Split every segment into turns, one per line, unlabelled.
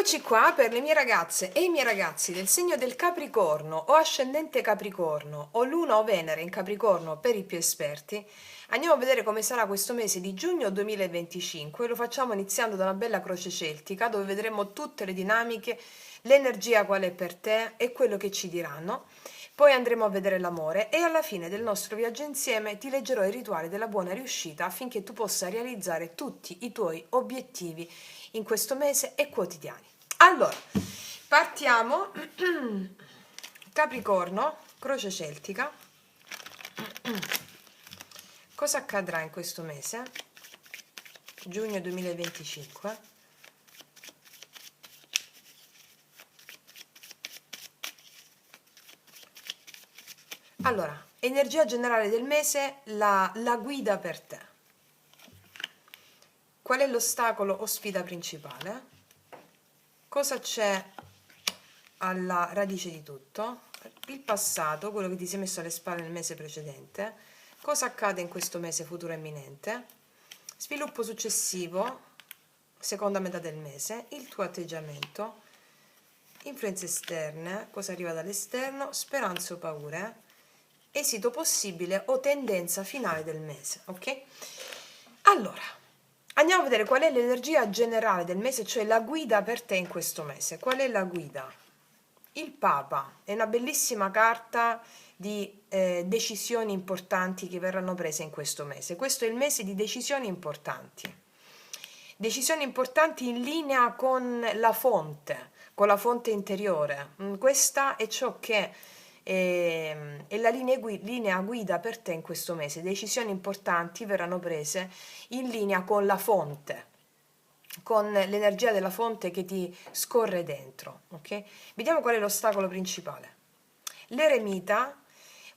Eccoci qua per le mie ragazze e i miei ragazzi del segno del Capricorno o ascendente Capricorno o Luna o Venere in Capricorno per i più esperti. Andiamo a vedere come sarà questo mese di giugno 2025. Lo facciamo iniziando da una bella croce celtica dove vedremo tutte le dinamiche, l'energia qual è per te e quello che ci diranno. Poi andremo a vedere l'amore e alla fine del nostro viaggio insieme ti leggerò il rituale della buona riuscita affinché tu possa realizzare tutti i tuoi obiettivi in questo mese e quotidiani. Allora, partiamo. Capricorno, croce celtica. Cosa accadrà in questo mese? Giugno 2025. Allora, energia generale del mese, la guida per te. Qual è l'ostacolo o sfida principale? Cosa c'è alla radice di tutto? Il passato, quello che ti sei messo alle spalle nel mese precedente. Cosa accade in questo mese futuro imminente? Sviluppo successivo, seconda metà del mese, il tuo atteggiamento, influenze esterne, cosa arriva dall'esterno, speranze o paure, esito possibile o tendenza finale del mese, ok? Allora, andiamo a vedere qual è l'energia generale del mese, cioè la guida per te in questo mese. Qual è la guida? Il Papa è una bellissima carta di decisioni importanti che verranno prese in questo mese. Questo è il mese di decisioni importanti. Decisioni importanti in linea con la fonte interiore. Questa è ciò che è la linea guida per te in questo mese. Decisioni importanti verranno prese in linea con la fonte, con l'energia della fonte che ti scorre dentro, ok? Vediamo qual è l'ostacolo principale. L'eremita,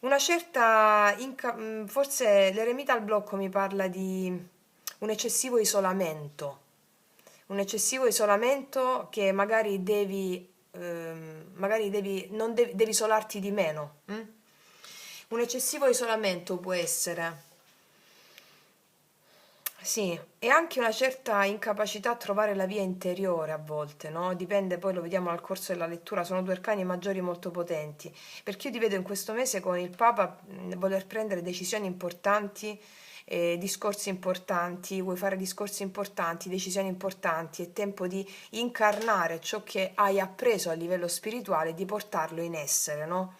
una certa, forse l'eremita al blocco mi parla di un eccessivo isolamento che magari devi isolarti di meno. Un eccessivo isolamento può essere, sì, e anche una certa incapacità a trovare la via interiore a volte, no? Dipende, poi lo vediamo al corso della lettura, sono due arcani maggiori molto potenti, perché io ti vedo in questo mese con il Papa voler prendere decisioni importanti, discorsi importanti, vuoi fare discorsi importanti, decisioni importanti, è tempo di incarnare ciò che hai appreso a livello spirituale e di portarlo in essere, no?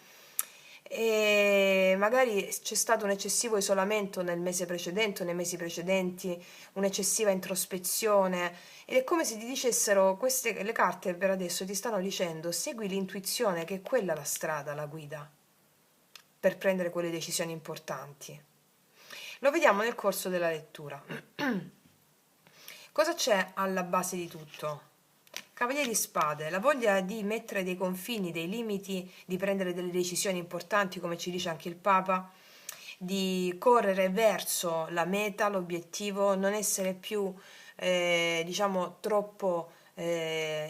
E magari c'è stato un eccessivo isolamento nel mese precedente o nei mesi precedenti, un'eccessiva introspezione ed è come se ti dicessero le carte per adesso ti stanno dicendo segui l'intuizione che è quella la strada, la guida per prendere quelle decisioni importanti. Lo vediamo nel corso della lettura. Cosa c'è alla base di tutto? Cavaliere di Spade, la voglia di mettere dei confini, dei limiti, di prendere delle decisioni importanti, come ci dice anche il Papa, di correre verso la meta, l'obiettivo, non essere più, diciamo, troppo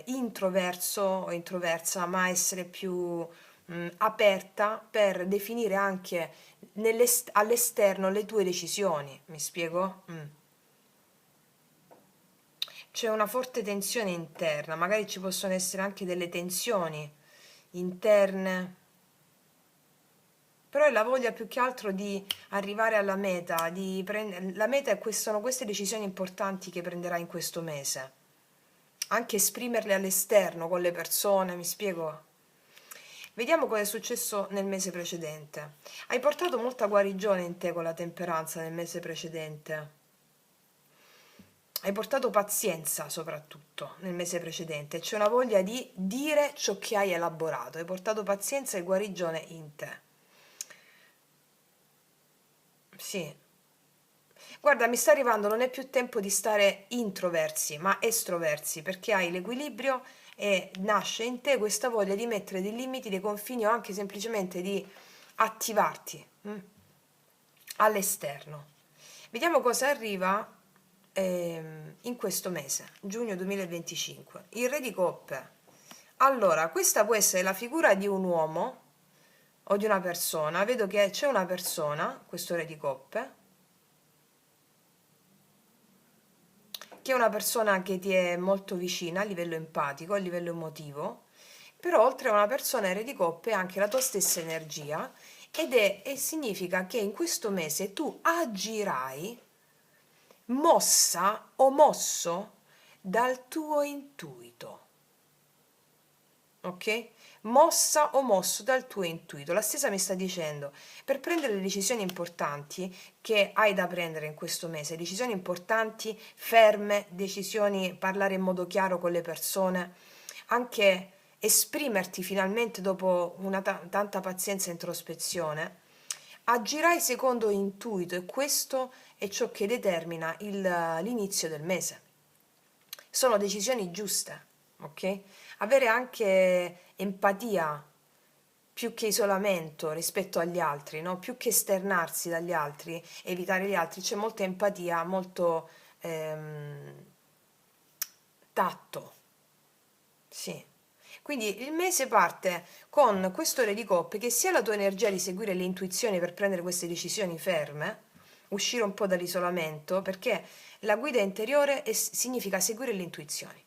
introverso o introversa, ma essere più aperta per definire anche all'esterno le tue decisioni. Mi spiego? C'è una forte tensione interna, magari ci possono essere anche delle tensioni interne, però è la voglia più che altro di arrivare alla meta, la meta sono queste decisioni importanti che prenderai in questo mese, anche esprimerle all'esterno con le persone, mi spiego? Vediamo cosa è successo nel mese precedente. Hai portato molta guarigione in te con la temperanza nel mese precedente. Hai portato pazienza soprattutto nel mese precedente, c'è una voglia di dire ciò che hai elaborato, hai portato pazienza e guarigione in te. Sì. Guarda, mi sta arrivando, non è più tempo di stare introversi, ma estroversi, perché hai l'equilibrio e nasce in te questa voglia di mettere dei limiti, dei confini o anche semplicemente di attivarti all'esterno. Vediamo cosa arriva in questo mese, giugno 2025. Il Re di Coppe. Allora, questa può essere la figura di un uomo o di una persona. Vedo che c'è una persona, questo Re di Coppe, che è una persona che ti è molto vicina a livello empatico, a livello emotivo, però oltre a una persona Re di Coppe è anche la tua stessa energia e significa che in questo mese tu agirai mossa o mosso dal tuo intuito. Ok? Mossa o mosso dal tuo intuito. La stessa mi sta dicendo, per prendere le decisioni importanti che hai da prendere in questo mese, decisioni importanti, ferme, decisioni, parlare in modo chiaro con le persone, anche esprimerti finalmente dopo una tanta pazienza e introspezione, agirai secondo intuito e questo è ciò che determina l'inizio del mese. Sono decisioni giuste, ok? Avere anche empatia più che isolamento rispetto agli altri, no? Più che esternarsi dagli altri, evitare gli altri, c'è molta empatia, molto tatto, sì. Quindi il mese parte con questo Re di Coppe che sia la tua energia di seguire le intuizioni per prendere queste decisioni ferme, uscire un po' dall'isolamento, perché la guida interiore significa seguire le intuizioni.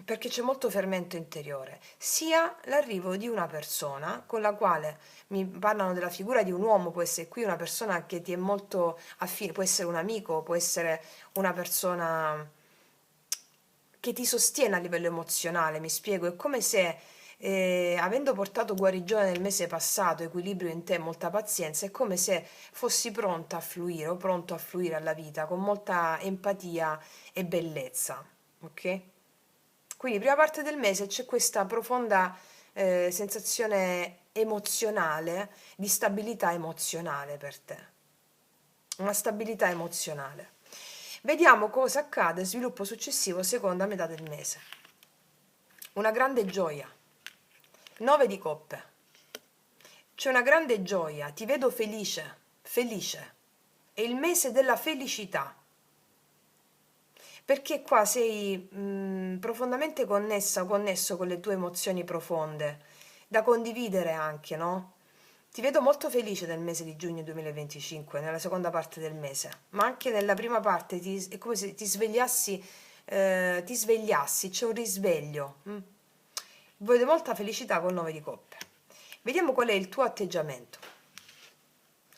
Perché c'è molto fermento interiore, sia l'arrivo di una persona con la quale mi parlano della figura di un uomo, può essere qui una persona che ti è molto affine, può essere un amico, può essere una persona che ti sostiene a livello emozionale, mi spiego, è come se avendo portato guarigione nel mese passato, equilibrio in te, molta pazienza, è come se fossi pronta a fluire o pronto a fluire alla vita con molta empatia e bellezza, ok? Quindi prima parte del mese c'è questa profonda sensazione emozionale, di stabilità emozionale per te, una stabilità emozionale. Vediamo cosa accade, sviluppo successivo, seconda metà del mese. Una grande gioia. 9 di coppe. C'è una grande gioia, ti vedo felice, felice. È il mese della felicità. Perché qua sei profondamente connessa o connesso con le tue emozioni profonde, da condividere anche, no? Ti vedo molto felice nel mese di giugno 2025, nella seconda parte del mese, ma anche nella prima parte è come se ti svegliassi, c'è un risveglio. Vedo molta felicità col 9 di coppe. Vediamo qual è il tuo atteggiamento.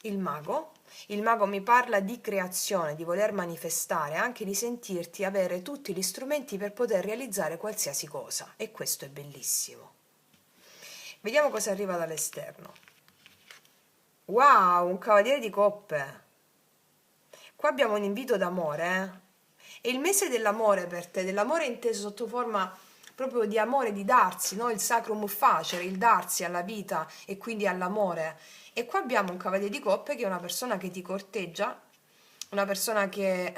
Il mago. Il mago mi parla di creazione, di voler manifestare, anche di sentirti avere tutti gli strumenti per poter realizzare qualsiasi cosa. E questo è bellissimo. Vediamo cosa arriva dall'esterno. Wow, un cavaliere di coppe. Qua abbiamo un invito d'amore, È il mese dell'amore per te, dell'amore inteso sotto forma proprio di amore, di darsi, no? Il sacrum facere, il darsi alla vita e quindi all'amore. E qua abbiamo un cavaliere di coppe che è una persona che ti corteggia, una persona che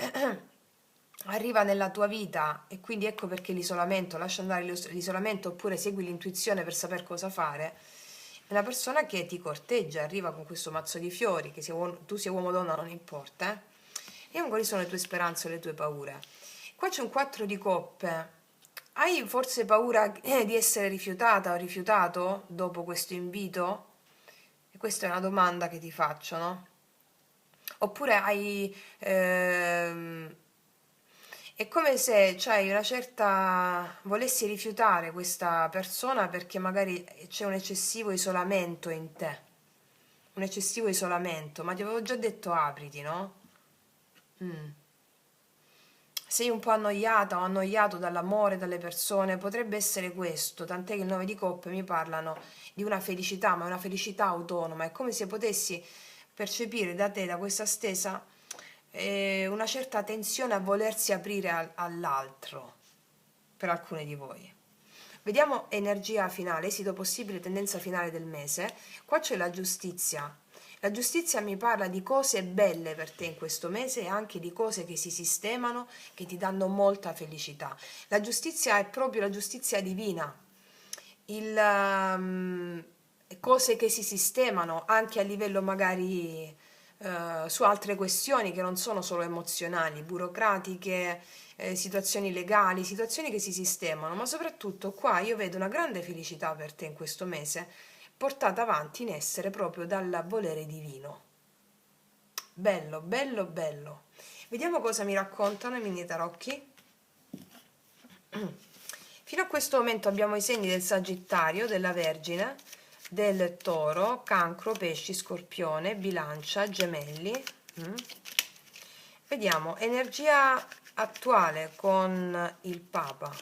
arriva nella tua vita e quindi ecco perché l'isolamento, lascia andare l'isolamento oppure segui l'intuizione per sapere cosa fare. È una persona che ti corteggia, arriva con questo mazzo di fiori, che tu sia uomo o donna non importa, Vediamo quali sono le tue speranze e le tue paure. Qua c'è un 4 di coppe. Hai forse paura di essere rifiutata o rifiutato dopo questo invito? E questa è una domanda che ti faccio, no? Oppure è come se c'hai una certa... volessi rifiutare questa persona perché magari c'è un eccessivo isolamento in te. Un eccessivo isolamento. Ma ti avevo già detto apriti, no? Sei un po' annoiata o annoiato dall'amore, dalle persone, potrebbe essere questo, tant'è che il 9 di coppe mi parlano di una felicità, ma è una felicità autonoma, è come se potessi percepire da te, da questa stesa, una certa tensione a volersi aprire all'altro, per alcuni di voi. Vediamo energia finale, esito possibile, tendenza finale del mese. Qua c'è la giustizia. La giustizia mi parla di cose belle per te in questo mese e anche di cose che si sistemano, che ti danno molta felicità. La giustizia è proprio la giustizia divina, cose che si sistemano anche a livello magari su altre questioni che non sono solo emozionali, burocratiche, situazioni legali, situazioni che si sistemano, ma soprattutto qua io vedo una grande felicità per te in questo mese, portata avanti in essere proprio dal volere divino. bello, bello, bello. Vediamo cosa mi raccontano i mini tarocchi. Fino a questo momento abbiamo i segni del Sagittario, della Vergine, del Toro, Cancro, Pesci, Scorpione, Bilancia, Gemelli. Vediamo energia attuale con il Papa,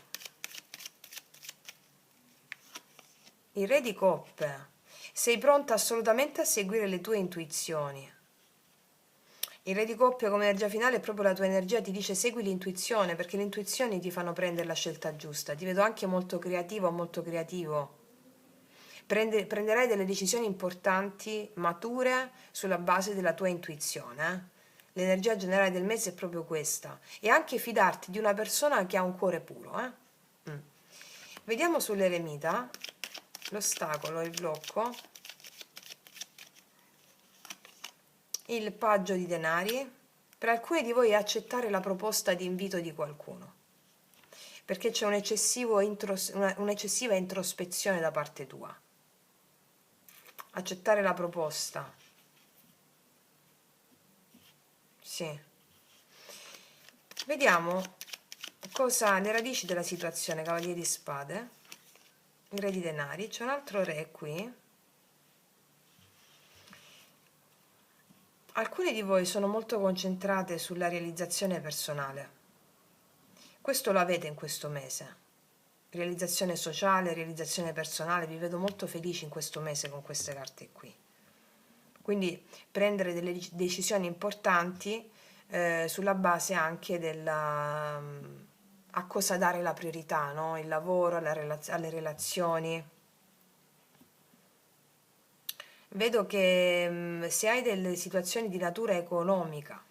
il Re di Coppe. Sei pronta assolutamente a seguire le tue intuizioni. Il Re di Coppe come energia finale è proprio la tua energia, ti dice segui l'intuizione, perché le intuizioni ti fanno prendere la scelta giusta. Ti vedo anche molto creativo, molto creativo. Prenderai delle decisioni importanti, mature, sulla base della tua intuizione. L'energia generale del mese è proprio questa. E anche fidarti di una persona che ha un cuore puro. Vediamo sull'eremita l'ostacolo, il blocco, il paggio di denari. Per alcuni di voi è accettare la proposta di invito di qualcuno, perché c'è un'eccessiva introspezione da parte tua. Accettare la proposta. Sì. Vediamo cosa le radici della situazione, Cavaliere di Spade, il Re di Denari, c'è un altro Re qui. Alcune di voi sono molto concentrate sulla realizzazione personale. Questo lo avete in questo mese. Realizzazione sociale, realizzazione personale, vi vedo molto felici in questo mese con queste carte qui. Quindi prendere delle decisioni importanti sulla base anche della a cosa dare la priorità, no? Il lavoro, alle relazioni. Vedo che se hai delle situazioni di natura economica,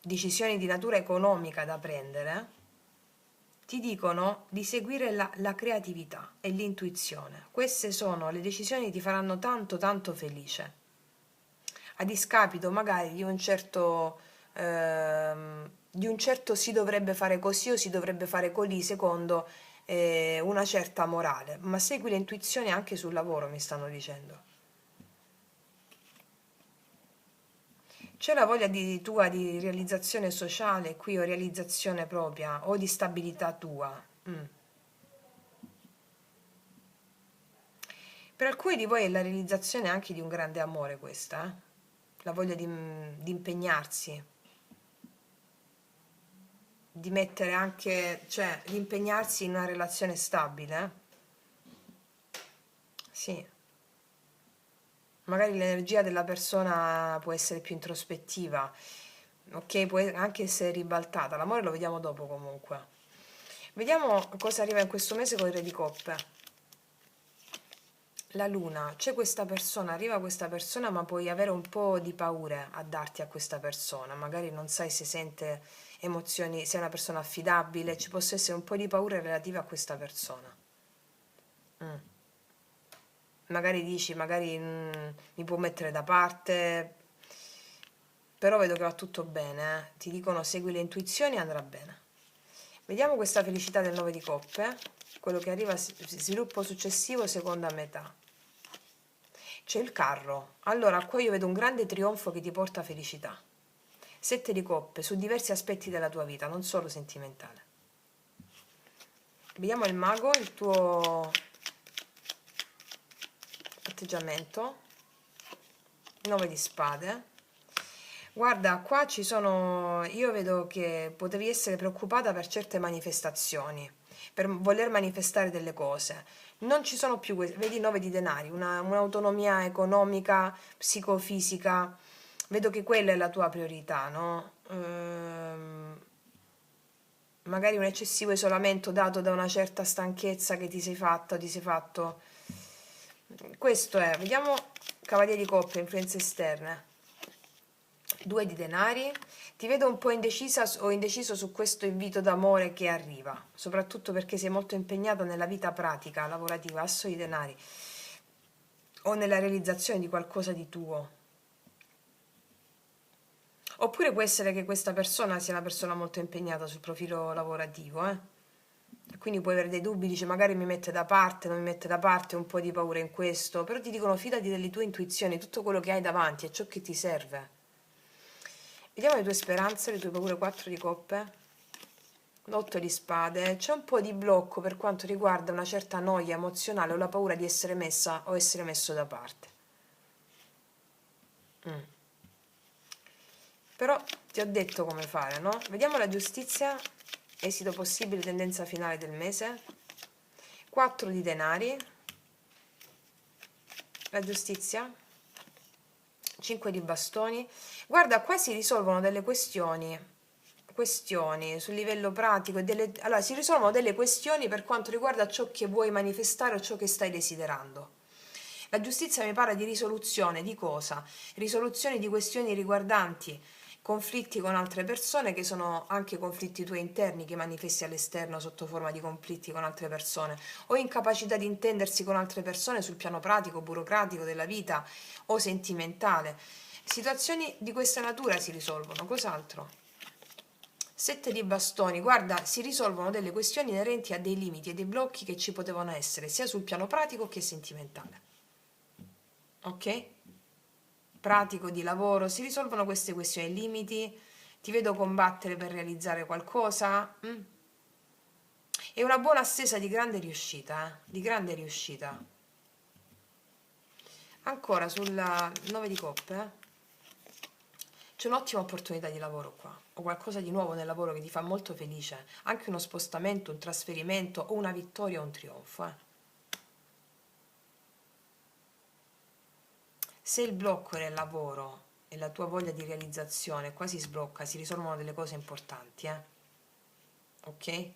decisioni di natura economica da prendere, ti dicono di seguire la creatività e l'intuizione. Queste sono le decisioni che ti faranno tanto tanto felice, a discapito magari di un certo si dovrebbe fare così o si dovrebbe fare così secondo una certa morale. Ma segui le intuizioni anche sul lavoro, mi stanno dicendo. C'è la voglia tua di realizzazione sociale qui, o realizzazione propria, o di stabilità tua. Per alcuni di voi è la realizzazione anche di un grande amore questa, eh? La voglia di impegnarsi, di mettere anche, cioè di impegnarsi in una relazione stabile. Sì. Magari l'energia della persona può essere più introspettiva, ok? Può anche essere ribaltata. L'amore lo vediamo dopo comunque. Vediamo cosa arriva in questo mese con il Re di Coppe. La luna, c'è questa persona, arriva questa persona, ma puoi avere un po' di paure a darti a questa persona, magari non sai se sente emozioni, se è una persona affidabile, ci possa essere un po' di paure relative a questa persona. Magari dici, magari mi può mettere da parte, però vedo che va tutto bene, eh. Ti dicono segui le intuizioni e andrà bene. Vediamo questa felicità del 9 di coppe, quello che arriva, sviluppo successivo, seconda metà. C'è il carro. Allora, qua io vedo un grande trionfo che ti porta felicità. 7 di coppe su diversi aspetti della tua vita, non solo sentimentale. Vediamo il mago, il tuo atteggiamento. 9 di spade. Guarda, qua ci sono, io vedo che potevi essere preoccupata per certe manifestazioni, per voler manifestare delle cose. Non ci sono più, vedi 9 di denari, un'autonomia economica, psicofisica. Vedo che quella è la tua priorità, no? Magari un eccessivo isolamento dato da una certa stanchezza che ti sei fatta o ti sei fatto. Questo è, vediamo Cavaliere di Coppe, influenze esterne. 2 di denari. Ti vedo un po' indecisa o indeciso su questo invito d'amore che arriva, soprattutto perché sei molto impegnata nella vita pratica, lavorativa, asso di denari, o nella realizzazione di qualcosa di tuo. Oppure può essere che questa persona sia una persona molto impegnata sul profilo lavorativo, quindi puoi avere dei dubbi, dici magari mi mette da parte, non mi mette da parte, un po' di paura in questo, però ti dicono fidati delle tue intuizioni, tutto quello che hai davanti è ciò che ti serve. Vediamo le tue speranze, le tue paure. 4 di coppe, 8 di spade. C'è un po' di blocco per quanto riguarda una certa noia emozionale o la paura di essere messa o essere messo da parte. Però ti ho detto come fare, no? Vediamo la giustizia, esito possibile, tendenza finale del mese. 4 di denari, la giustizia, 5 di bastoni. Guarda, qua si risolvono delle questioni sul livello pratico e allora si risolvono delle questioni per quanto riguarda ciò che vuoi manifestare o ciò che stai desiderando. La giustizia mi parla di risoluzione di cosa? Risoluzione di questioni riguardanti conflitti con altre persone, che sono anche conflitti tuoi interni che manifesti all'esterno sotto forma di conflitti con altre persone, o incapacità di intendersi con altre persone sul piano pratico, burocratico della vita o sentimentale. Situazioni di questa natura si risolvono, cos'altro? 7 di bastoni, guarda, si risolvono delle questioni inerenti a dei limiti e dei blocchi che ci potevano essere sia sul piano pratico che sentimentale. Ok? Pratico, di lavoro, si risolvono queste questioni, limiti, ti vedo combattere per realizzare qualcosa. È una buona stesa di grande riuscita, di grande riuscita. Ancora sul 9 di coppe, c'è un'ottima opportunità di lavoro qua, o qualcosa di nuovo nel lavoro che ti fa molto felice, anche uno spostamento, un trasferimento o una vittoria o un trionfo. Se il blocco è il lavoro e la tua voglia di realizzazione qua si sblocca, si risolvono delle cose importanti, ok?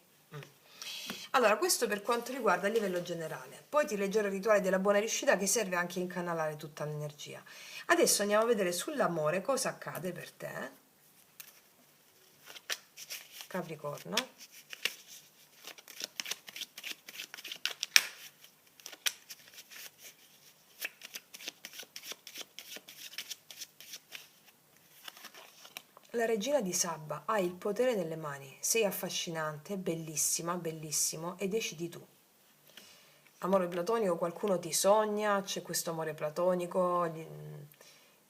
Allora, questo per quanto riguarda il livello generale. Poi ti leggerò il rituale della buona riuscita che serve anche a incanalare tutta l'energia. Adesso andiamo a vedere sull'amore cosa accade per te, Capricorno. La regina di Sabba, hai il potere nelle mani, sei affascinante, bellissima, bellissimo e decidi tu. Amore platonico, qualcuno ti sogna, c'è questo amore platonico,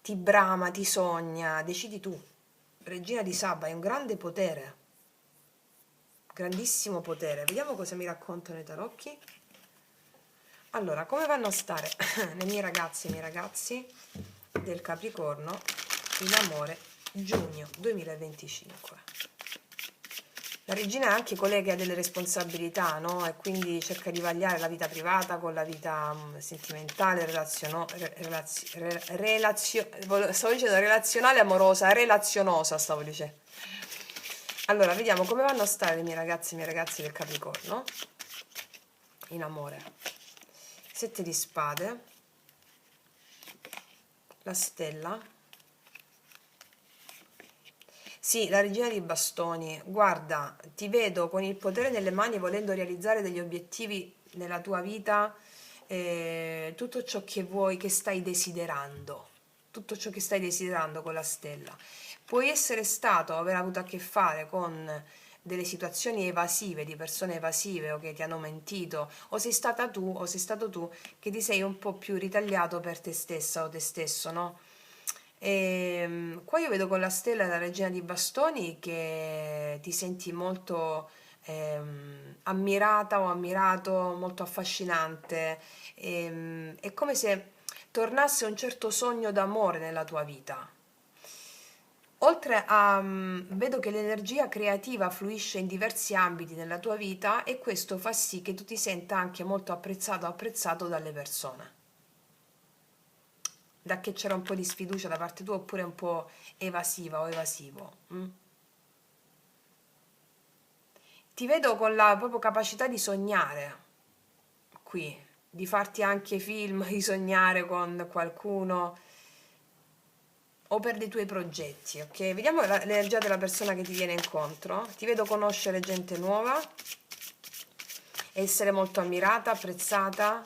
ti brama, ti sogna, decidi tu. Regina di Sabba, hai un grande potere, grandissimo potere. Vediamo cosa mi raccontano i tarocchi. Allora, come vanno a stare le mie ragazze e i miei ragazzi del Capricorno in amore giugno 2025? La regina è anche colei che ha delle responsabilità, no? E quindi cerca di vagliare la vita privata con la vita sentimentale, stavo dicendo relazionale, amorosa, relazionosa, stavo dicendo. Allora, vediamo come vanno a stare le mie ragazze e i miei ragazzi del Capricorno in amore. 7 di spade, la stella. Sì, la regina di bastoni, guarda, ti vedo con il potere nelle mani volendo realizzare degli obiettivi nella tua vita, tutto ciò che vuoi, che stai desiderando, tutto ciò che stai desiderando con la stella. Puoi essere stato, aver avuto a che fare con delle situazioni evasive, di persone evasive o che ti hanno mentito, o sei stata tu, o sei stato tu che ti sei un po' più ritagliato per te stessa o te stesso, no? Qua io vedo con la stella della regina di bastoni che ti senti molto ammirata o ammirato, molto affascinante. È come se tornasse un certo sogno d'amore nella tua vita. Oltre a, vedo che l'energia creativa fluisce in diversi ambiti nella tua vita e questo fa sì che tu ti senta anche molto apprezzato o apprezzato dalle persone. Da che c'era un po' di sfiducia da parte tua oppure un po' evasiva o evasivo. Ti vedo con la propria capacità di sognare qui, di farti anche film, di sognare con qualcuno o per dei tuoi progetti, ok? Vediamo l'energia della persona che ti viene incontro. Ti vedo conoscere gente nuova, essere molto ammirata, apprezzata.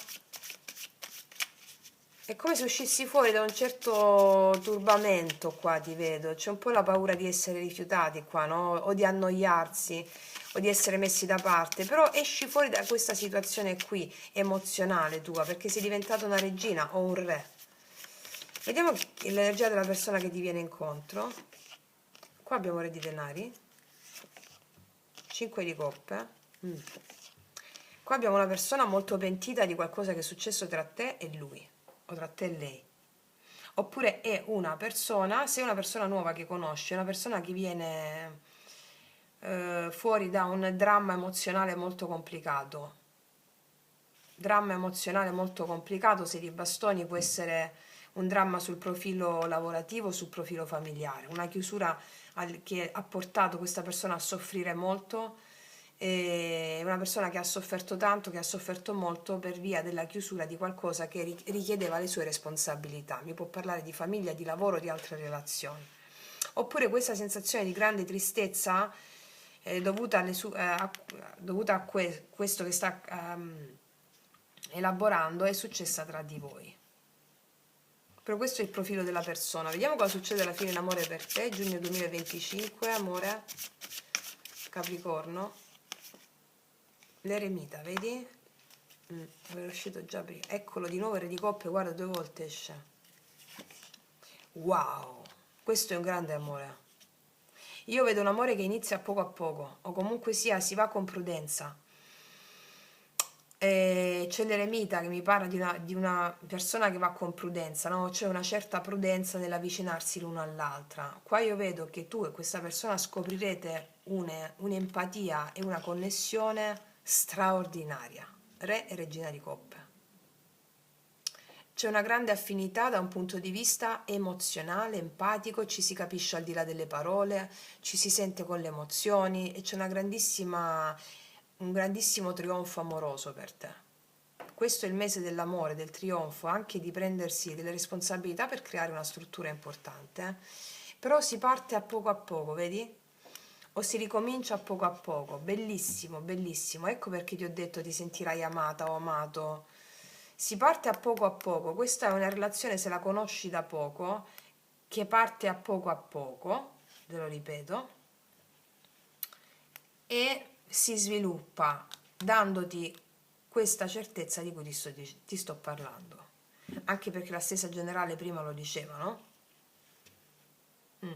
È come se uscissi fuori da un certo turbamento qua, ti vedo. C'è un po' la paura di essere rifiutati qua, no? O di annoiarsi, o di essere messi da parte, però esci fuori da questa situazione qui emozionale tua, perché sei diventata una regina o un re. Vediamo l'energia della persona che ti viene incontro. Qua abbiamo Re di denari, 5 di coppe. Qua abbiamo una persona molto pentita di qualcosa che è successo tra te e lui, o tra te e lei. Oppure è una persona, se è una persona nuova che conosci, è una persona che viene fuori da un dramma emozionale molto complicato. Dramma emozionale molto complicato, se di bastoni può essere un dramma sul profilo lavorativo, sul profilo familiare, una chiusura che ha portato questa persona a soffrire molto, è una persona che ha sofferto tanto, che ha sofferto molto per via della chiusura di qualcosa che richiedeva le sue responsabilità. Mi può parlare di famiglia, di lavoro, di altre relazioni. Oppure questa sensazione di grande tristezza dovuta, dovuta a questo che sta elaborando è successa tra di voi. Però questo è il profilo della persona. Vediamo cosa succede alla fine in amore per te, giugno 2025, amore, Capricorno. L'eremita, vedi? Era uscito già prima. Eccolo di nuovo, Re di coppe, guarda, 2 volte esce. Wow, questo è un grande amore. Io vedo un amore che inizia a poco, o comunque sia, si va con prudenza. C'è l'eremita che mi parla di una persona che va con prudenza, no? C'è una certa prudenza nell'avvicinarsi l'uno all'altra. Qua io vedo che tu e questa persona scoprirete un'empatia e una connessione straordinaria. Re e regina di coppe. C'è una grande affinità da un punto di vista emozionale, empatico, ci si capisce al di là delle parole, ci si sente con le emozioni e c'è un grandissimo trionfo amoroso per te. Questo è il mese dell'amore, del trionfo, anche di prendersi delle responsabilità per creare una struttura importante. Però si parte a poco, vedi? O si ricomincia a poco. Bellissimo, bellissimo. Ecco perché ti ho detto ti sentirai amata o amato. Si parte a poco. Questa è una relazione, se la conosci da poco, che parte a poco, te lo ripeto, e si sviluppa dandoti questa certezza di cui ti sto parlando. Anche perché la stessa generale prima lo diceva, no?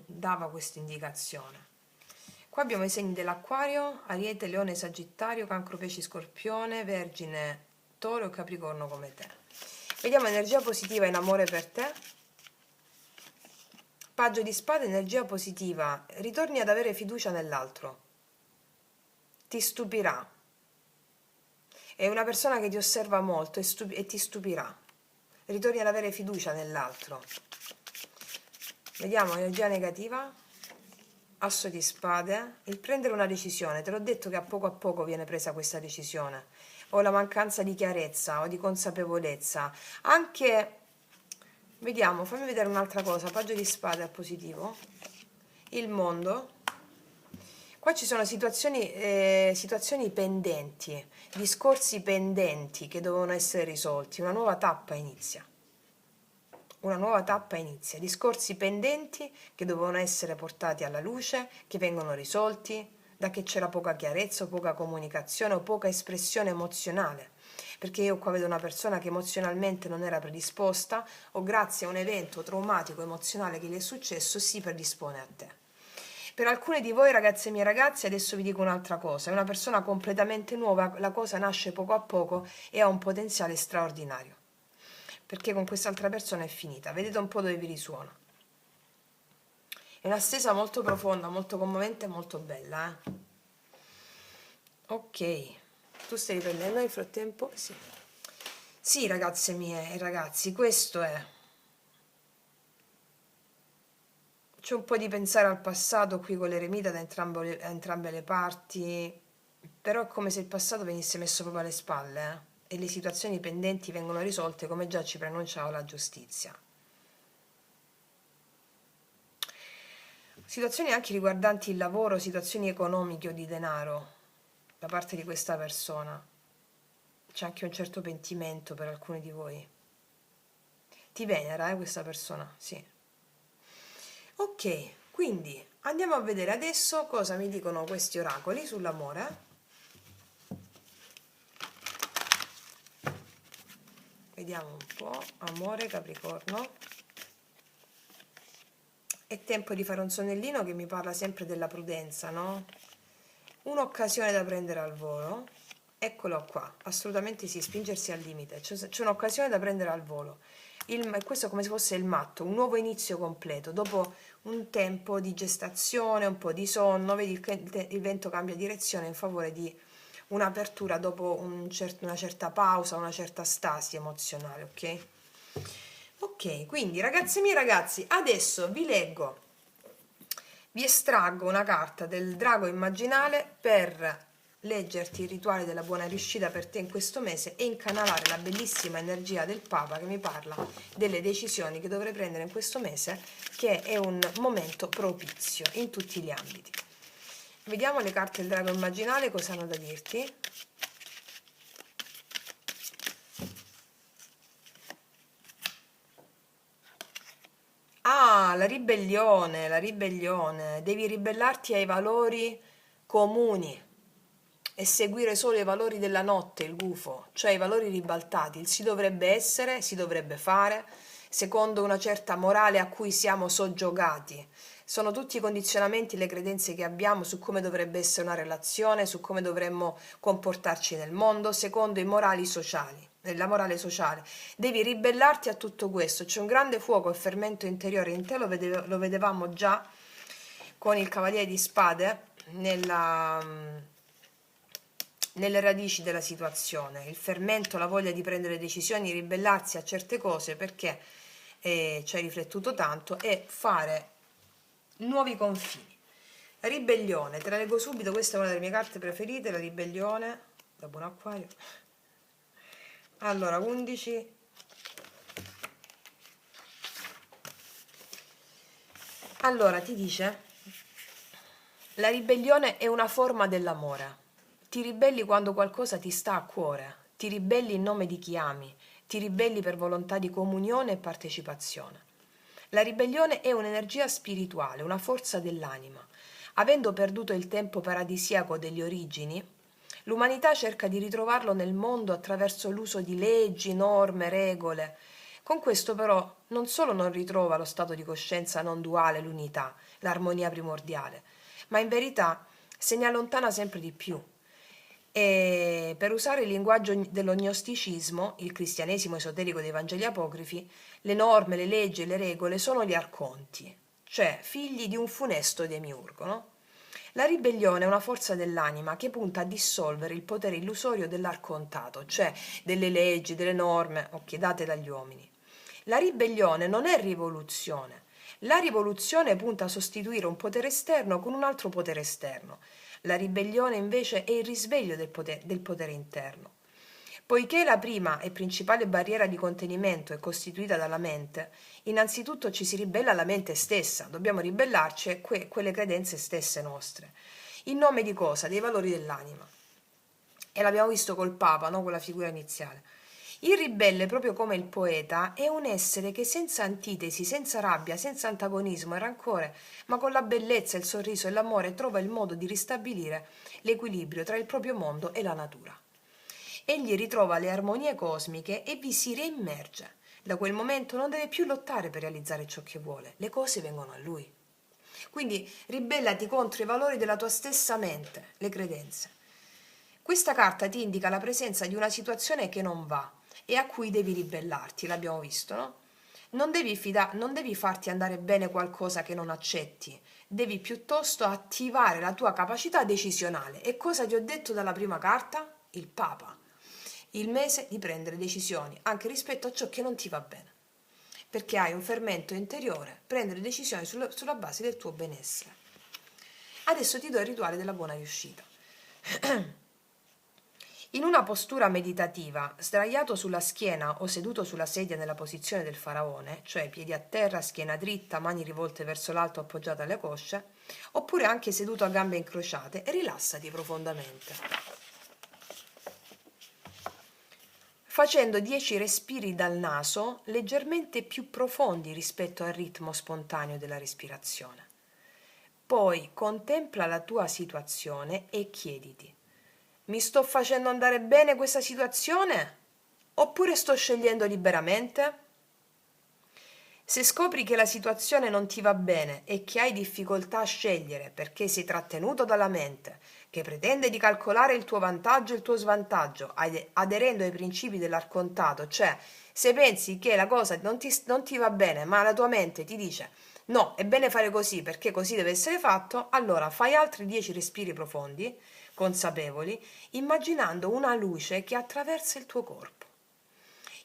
Dava questa indicazione. Qua abbiamo i segni dell'Acquario, Ariete, Leone, Sagittario, Cancro, Pesci, Scorpione, Vergine, Toro e Capricorno come te. Vediamo energia positiva in amore per te. Paggio di spade, energia positiva. Ritorni ad avere fiducia nell'altro. Ti stupirà. È una persona che ti osserva molto e ti stupirà. Ritorni ad avere fiducia nell'altro. Vediamo energia negativa. Asso di spade, il prendere una decisione. Te l'ho detto che a poco viene presa questa decisione, o la mancanza di chiarezza o di consapevolezza. Anche, vediamo, fammi vedere un'altra cosa. Paggio di spade al positivo, il mondo. Qua ci sono situazioni pendenti, discorsi pendenti che devono essere risolti. Una nuova tappa inizia. Discorsi pendenti che dovevano essere portati alla luce, che vengono risolti, da che c'era poca chiarezza o poca comunicazione o poca espressione emozionale. Perché io qua vedo una persona che emozionalmente non era predisposta o grazie a un evento traumatico emozionale che gli è successo si predispone a te. Per alcune di voi, ragazze e mie ragazze, adesso vi dico un'altra cosa, è una persona completamente nuova, la cosa nasce poco a poco e ha un potenziale straordinario. Perché con quest'altra persona è finita. Vedete un po' dove vi risuona. È una stesa molto profonda, molto commovente e molto bella. Ok, tu stai riprendendo nel frattempo? Sì. Sì, ragazze mie e ragazzi, questo è. C'è un po' di pensare al passato qui con l'eremita da entrambe le parti, però è come se il passato venisse messo proprio alle spalle, e le situazioni pendenti vengono risolte come già ci preannunciava la giustizia. Situazioni anche riguardanti il lavoro, situazioni economiche o di denaro da parte di questa persona. C'è anche un certo pentimento per alcuni di voi. Ti venera, questa persona, sì. Ok, quindi Andiamo a vedere adesso cosa mi dicono questi oracoli sull'amore. Vediamo un po'. Amore, Capricorno. È tempo di fare un sonnellino che mi parla sempre della prudenza, no? Un'occasione da prendere al volo. Eccolo qua, assolutamente sì, spingersi al limite. C'è un'occasione da prendere al volo. Questo è come se fosse il matto, un nuovo inizio completo. Dopo un tempo di gestazione, un po' di sonno, vedi il vento cambia direzione in favore di un'apertura dopo una certa pausa, una certa stasi emozionale, ok? Ok, quindi ragazzi miei ragazzi, adesso vi estraggo una carta del drago immaginale per leggerti il rituale della buona riuscita per te in questo mese e incanalare la bellissima energia del Papa che mi parla delle decisioni che dovrei prendere in questo mese, che è un momento propizio in tutti gli ambiti. Vediamo le carte del drago immaginale cosa hanno da dirti. Ah, la ribellione. Devi ribellarti ai valori comuni e seguire solo i valori della notte, il gufo, cioè i valori ribaltati. Il si dovrebbe essere, si dovrebbe fare, secondo una certa morale a cui siamo soggiogati. Sono tutti i condizionamenti, le credenze che abbiamo su come dovrebbe essere una relazione, su come dovremmo comportarci nel mondo, secondo i morali sociali, la morale sociale. Devi ribellarti a tutto questo. C'è un grande fuoco e fermento interiore in te, lo vedevamo già con il Cavaliere di Spade nelle radici della situazione, il fermento, la voglia di prendere decisioni, ribellarsi a certe cose perché ci hai riflettuto tanto e fare nuovi confini. Ribellione, te la leggo subito, questa è una delle mie carte preferite, la ribellione, da buon acquario. Allora, 11. Allora, ti dice, la ribellione è una forma dell'amore. Ti ribelli quando qualcosa ti sta a cuore, ti ribelli in nome di chi ami, ti ribelli per volontà di comunione e partecipazione. La ribellione è un'energia spirituale, una forza dell'anima. Avendo perduto il tempo paradisiaco delle origini, l'umanità cerca di ritrovarlo nel mondo attraverso l'uso di leggi, norme, regole. Con questo però non solo non ritrova lo stato di coscienza non duale, l'unità, l'armonia primordiale, ma in verità se ne allontana sempre di più. E per usare il linguaggio dello gnosticismo, il cristianesimo esoterico dei Vangeli apocrifi, le norme, le leggi e le regole sono gli arconti, cioè figli di un funesto demiurgo, no? La ribellione è una forza dell'anima che punta a dissolvere il potere illusorio dell'arcontato, cioè delle leggi, delle norme, date dagli uomini. La ribellione non è rivoluzione. La rivoluzione punta a sostituire un potere esterno con un altro potere esterno. La ribellione invece è il risveglio del potere interno. Poiché la prima e principale barriera di contenimento è costituita dalla mente, innanzitutto ci si ribella alla mente stessa, dobbiamo ribellarci a quelle credenze stesse nostre. In nome di cosa? Dei valori dell'anima. E l'abbiamo visto col Papa, no? Con la figura iniziale. Il ribelle, proprio come il poeta, è un essere che senza antitesi, senza rabbia, senza antagonismo e rancore, ma con la bellezza, il sorriso e l'amore trova il modo di ristabilire l'equilibrio tra il proprio mondo e la natura. Egli ritrova le armonie cosmiche e vi si reimmerge. Da quel momento non deve più lottare per realizzare ciò che vuole, le cose vengono a lui. Quindi ribellati contro i valori della tua stessa mente, le credenze. Questa carta ti indica la presenza di una situazione che non va e a cui devi ribellarti, l'abbiamo visto, no? Non devi farti andare bene qualcosa che non accetti, devi piuttosto attivare la tua capacità decisionale. E cosa ti ho detto dalla prima carta? Il Papa. Il mese di prendere decisioni, anche rispetto a ciò che non ti va bene. Perché hai un fermento interiore, prendere decisioni sulla base del tuo benessere. Adesso ti do il rituale della buona riuscita. In una postura meditativa, sdraiato sulla schiena o seduto sulla sedia nella posizione del faraone, cioè piedi a terra, schiena dritta, mani rivolte verso l'alto appoggiate alle cosce, oppure anche seduto a gambe incrociate, rilassati profondamente. Facendo 10 respiri dal naso leggermente più profondi rispetto al ritmo spontaneo della respirazione. Poi contempla la tua situazione e chiediti: mi sto facendo andare bene questa situazione? Oppure sto scegliendo liberamente? Se scopri che la situazione non ti va bene e che hai difficoltà a scegliere perché sei trattenuto dalla mente, che pretende di calcolare il tuo vantaggio e il tuo svantaggio, aderendo ai principi dell'arcontato, cioè se pensi che la cosa non ti va bene, ma la tua mente ti dice no, è bene fare così perché così deve essere fatto, allora fai altri 10 respiri profondi, consapevoli, immaginando una luce che attraversa il tuo corpo.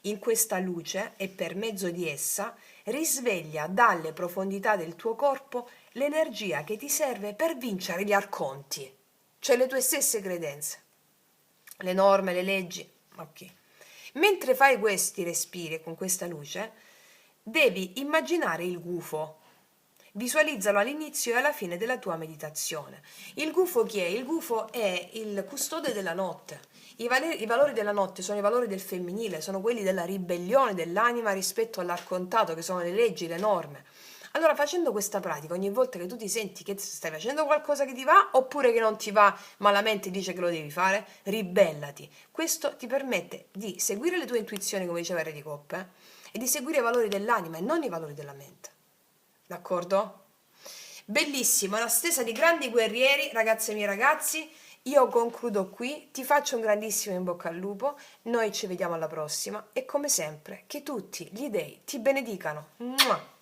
In questa luce e per mezzo di essa risveglia dalle profondità del tuo corpo l'energia che ti serve per vincere gli arconti, cioè le tue stesse credenze, le norme, le leggi. Ok. Mentre fai questi respiri con questa luce, devi immaginare il gufo. Visualizzalo all'inizio e alla fine della tua meditazione. Il gufo chi è? Il gufo è il custode della notte. I valori della notte sono i valori del femminile, sono quelli della ribellione dell'anima rispetto all'arcontato, che sono le leggi, le norme. Allora, facendo questa pratica, ogni volta che tu ti senti che stai facendo qualcosa che ti va oppure che non ti va, ma la mente dice che lo devi fare, ribellati. Questo ti permette di seguire le tue intuizioni, come diceva Re di Coppe, e di seguire i valori dell'anima e non i valori della mente. D'accordo? Bellissimo, una stesa di grandi guerrieri, ragazze e miei ragazzi. Io concludo qui, ti faccio un grandissimo in bocca al lupo, noi ci vediamo alla prossima e come sempre che tutti gli dei ti benedicano. Mua!